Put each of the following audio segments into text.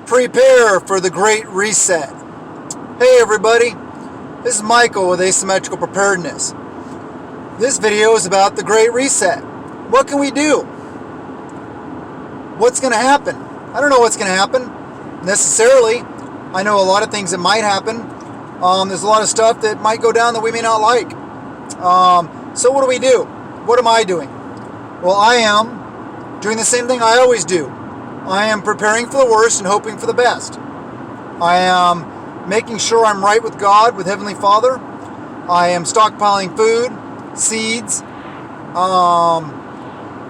Prepare for the Great Reset. Hey everybody, this is Michael with Asymmetrical Preparedness. This video is about the Great Reset. What can we do? What's going to happen? I don't know what's going to happen necessarily. I know a lot of things that might happen. There's a lot of stuff that might go down that we may not like. So what do we do? What am I doing? Well, I am doing the same thing I always do. I am preparing for the worst and hoping for the best. I am making sure I'm right with God, with Heavenly Father. I am stockpiling food, seeds,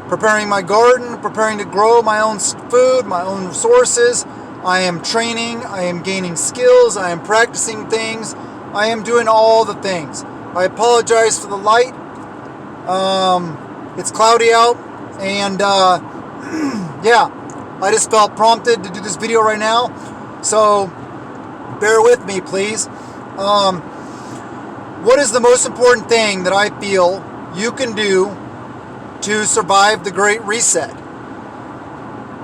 preparing my garden, preparing to grow my own food, my own resources. I am training, I am gaining skills, I am practicing things. I am doing all the things. I apologize for the light. It's cloudy out, and yeah. I just felt prompted to do this video right now, so bear with me, please. What is the most important thing that I feel you can do to survive the Great Reset?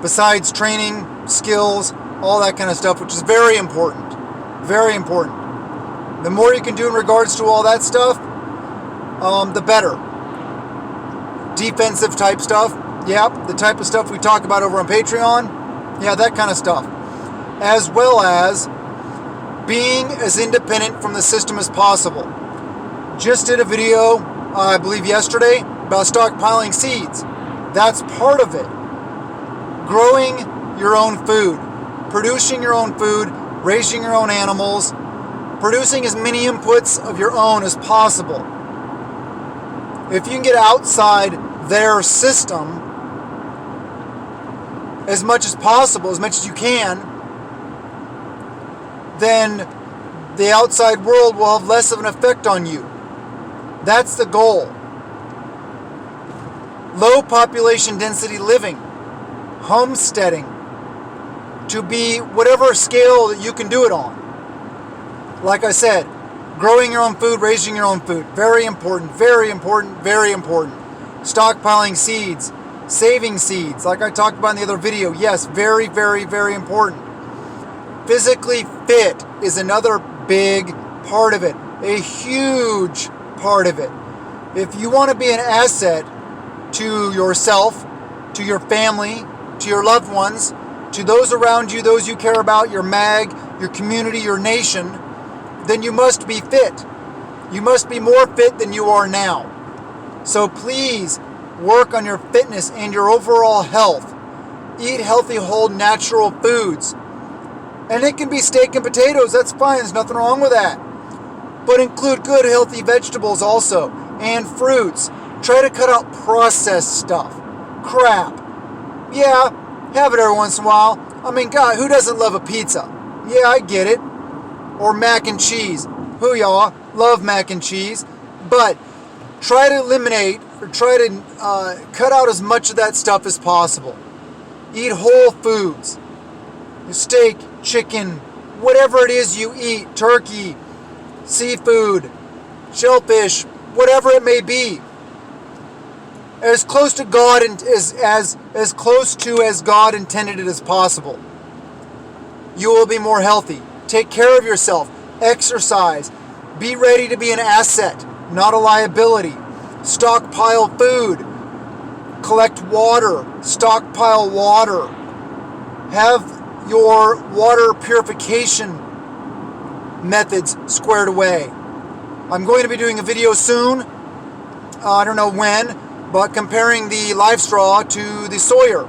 Besides training, skills, all that kind of stuff, which is very important. Very important. The more you can do in regards to all that stuff, the better. Defensive type stuff. Yep, the type of stuff we talk about over on Patreon. Yeah, that kind of stuff. As well as being as independent from the system as possible. Just did a video, I believe yesterday, about stockpiling seeds. That's part of it. Growing your own food. Producing your own food. Raising your own animals. Producing as many inputs of your own as possible. If you can get outside their system as much as possible, as much as you can, then the outside world will have less of an effect on you. That's the goal. Low population density living, homesteading, to be whatever scale that you can do it on. Like I said, growing your own food, raising your own food, very important, very important, very important. Stockpiling seeds, saving seeds, like I talked about in the other video. Yes, very, very, very important. Physically fit is another big part of it. A huge part of it. If you want to be an asset to yourself, to your family, to your loved ones, to those around you, those you care about, your mag, your community, your nation, then you must be fit. You must be more fit than you are now. So please, work on your fitness and your overall health. Eat healthy, whole, natural foods. And it can be steak and potatoes. That's fine. There's nothing wrong with that. But include good, healthy vegetables also. And fruits. Try to cut out processed stuff. Crap. Yeah, have it every once in a while. I mean, God, who doesn't love a pizza? Yeah, I get it. Or mac and cheese. Who y'all love mac and cheese? But try to eliminate or try to cut out as much of that stuff as possible. Eat whole foods. Steak, chicken, whatever it is you eat, turkey, seafood, shellfish, whatever it may be. As close to God and as close to as God intended it as possible. You will be more healthy. Take care of yourself. Exercise. Be ready to be an asset, not a liability. Stockpile food. Collect water. Stockpile water. Have your water purification methods squared away. I'm going to be doing a video soon. I don't know when, but comparing the live straw to the Sawyer.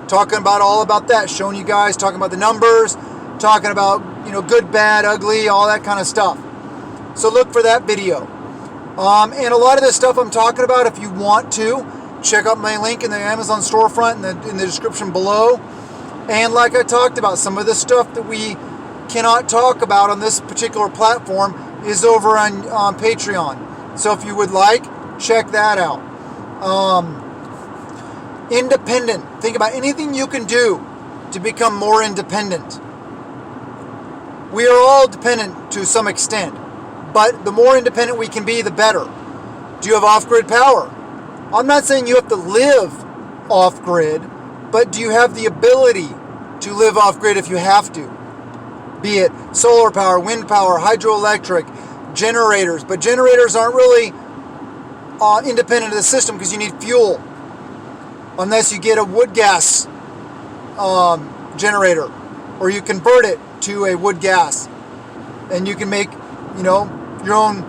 Talking about all about that. Showing you guys, talking about the numbers, talking about, good, bad, ugly, all that kind of stuff. So look for that video. And a lot of this stuff I'm talking about, if you want to, check out my link in the Amazon storefront in the description below. And like I talked about, some of the stuff that we cannot talk about on this particular platform is over on Patreon. So if you would like, check that out. Independent. Think about anything you can do to become more independent. We are all dependent to some extent, but the more independent we can be, the better. Do you have off-grid power? I'm not saying you have to live off-grid, but do you have the ability to live off grid if you have to. Be it solar power, wind power, hydroelectric, generators. But generators aren't really independent of the system because you need fuel. Unless you get a wood gas generator, or you convert it to a wood gas, and you can make, your own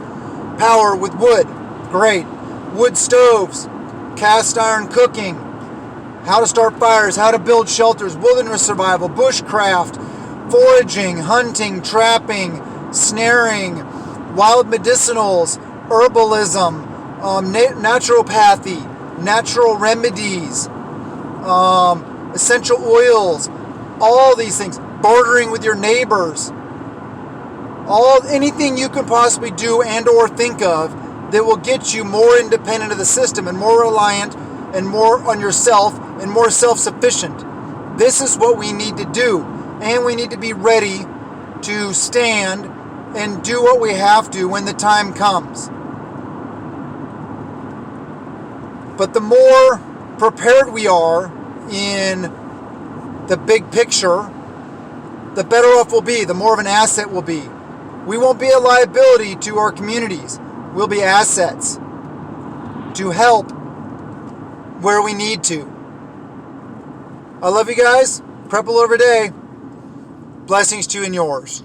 power with wood. Great. Wood stoves, cast iron cooking, how to start fires, how to build shelters, wilderness survival, bushcraft, foraging, hunting, trapping, snaring, wild medicinals, herbalism, naturopathy, natural remedies, essential oils, all these things, bartering with your neighbors, anything you can possibly do and or think of that will get you more independent of the system and more reliant and more on yourself and more self-sufficient. This is what we need to do, and we need to be ready to stand and do what we have to when the time comes. But the more prepared we are in the big picture, the better off we'll be, the more of an asset we'll be. We won't be a liability to our communities. We'll be assets to help where we need to. I love you guys. Prep a little every day. Blessings to you and yours.